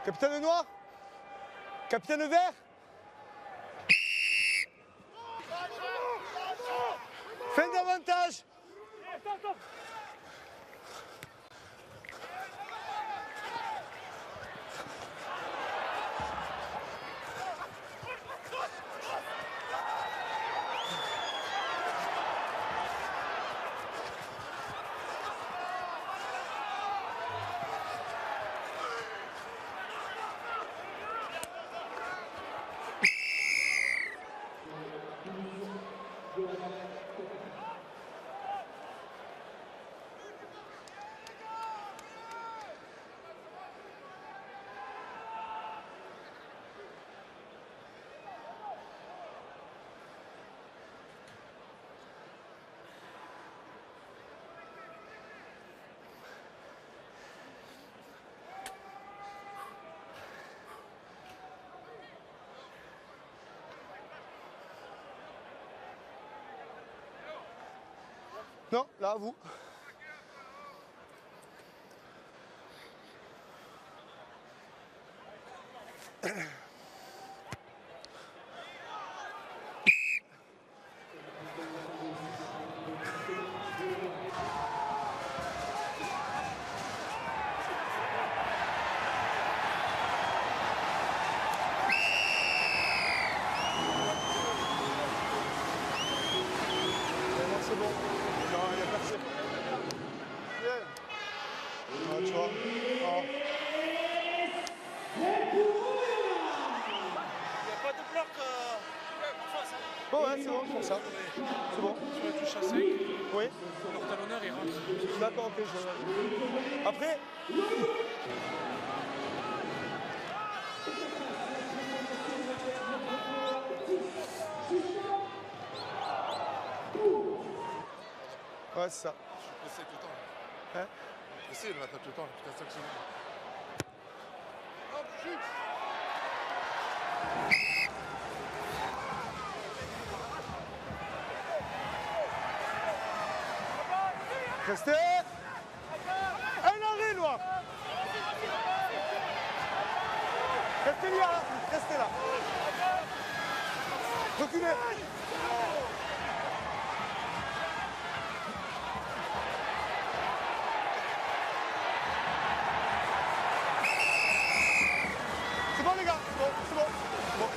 Capitaine noir? Capitaine vert? Fin d'avantage. Non, là, à vous. C'est bon. Non, il n'y a personne. Bien. Ah, tu vois. Ah. Il n'y a pas de bloc en face. Bon, ouais, c'est bon pour ça. C'est bon. Sur la touche à 5, Oui. leur talonneur il rentre. D'accord, ok. Je... Après. Ouais, c'est ça. Je suis pressé tout le temps. Hein? Pressé, il m'attaque tout le temps, putain, 5 secondes. Hop, chute! Restez. Un arrêt, noir. Restez là, restez là. Reculez. C'est bon les gars, c'est bon, c'est bon. C'est bon.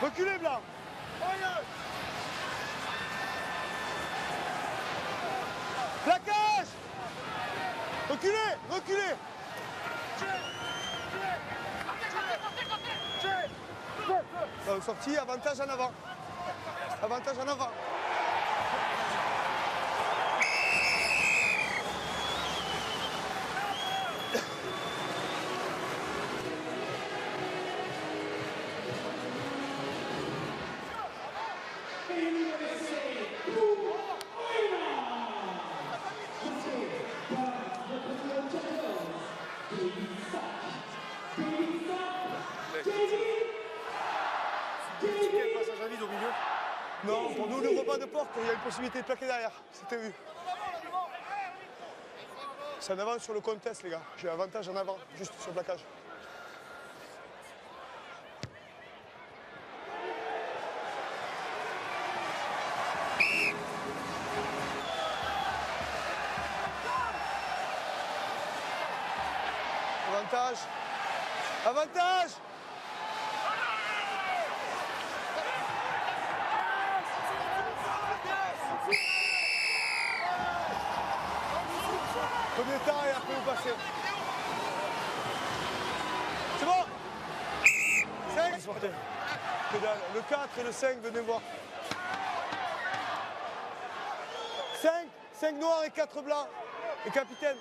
Reculez, blanc. Plaquage. Reculez, reculez. Sortie, avantage en avant. Avantage en avant. Passage à vide au milieu. Non, pour nous, n'ouvre pas de porte, il y a une possibilité de plaquer derrière. C'était vu. C'est en avant sur le contest, les gars. J'ai avantage en avant, juste sur le plaquage. Avantage. Avantage. Premier temps et après vous passez. C'est bon. 5. Que dalle. Le 4 et le 5, venez voir. 5 noirs et 4 blancs. Et capitaine.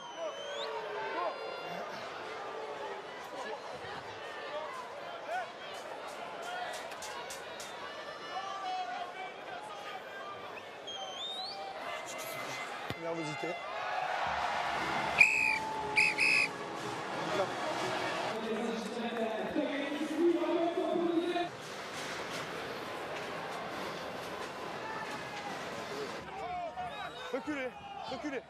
nervosité. Là. Reculez, reculez.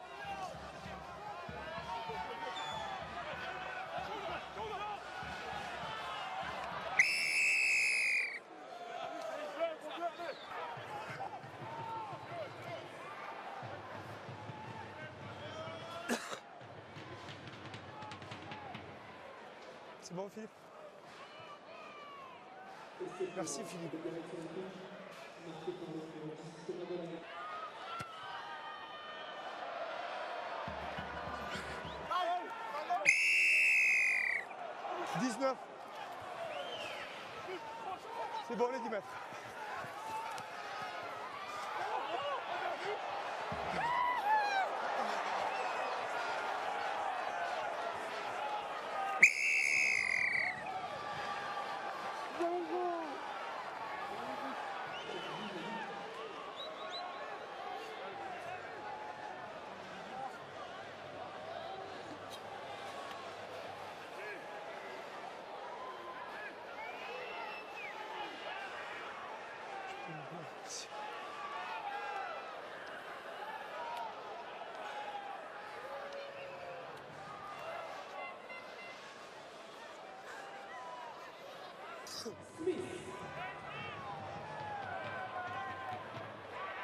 C'est bon, Philippe? Merci, Philippe. « 19. C'est bon, les 10 mètres.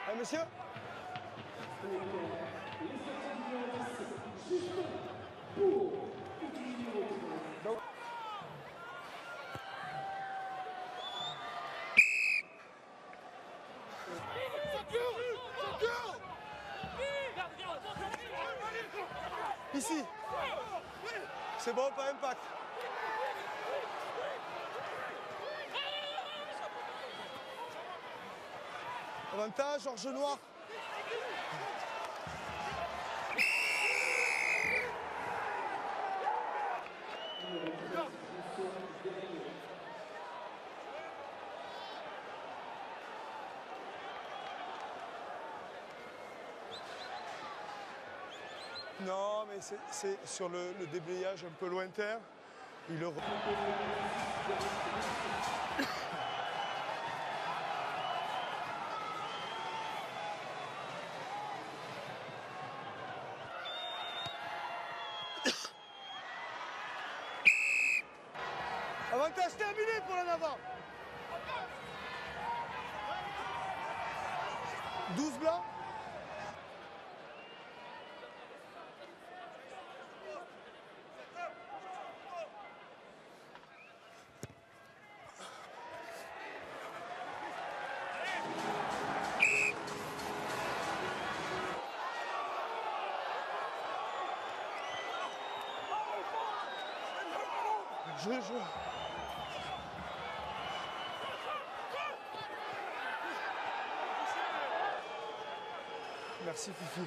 Allez, monsieur? Donc. Ici. C'est bon, pas impact. Avantage, Georges Noir. Non, mais c'est sur le déblayage un peu lointain. Il le... Avantage terminé pour l'en avant. 12 blancs. Je. Merci Fifi.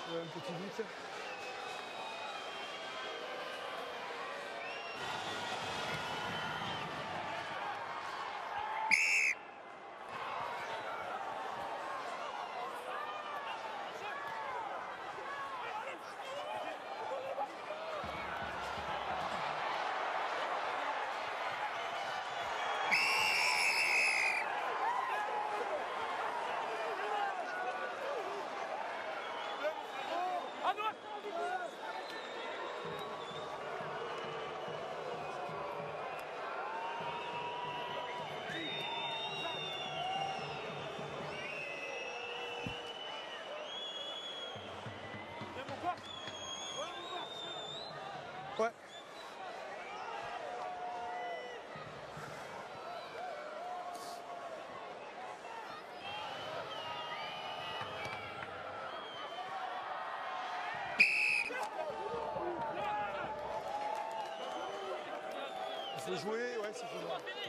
J'avais un petit doute. Ouais. Il faut jouer, ouais, c'est faut jouer.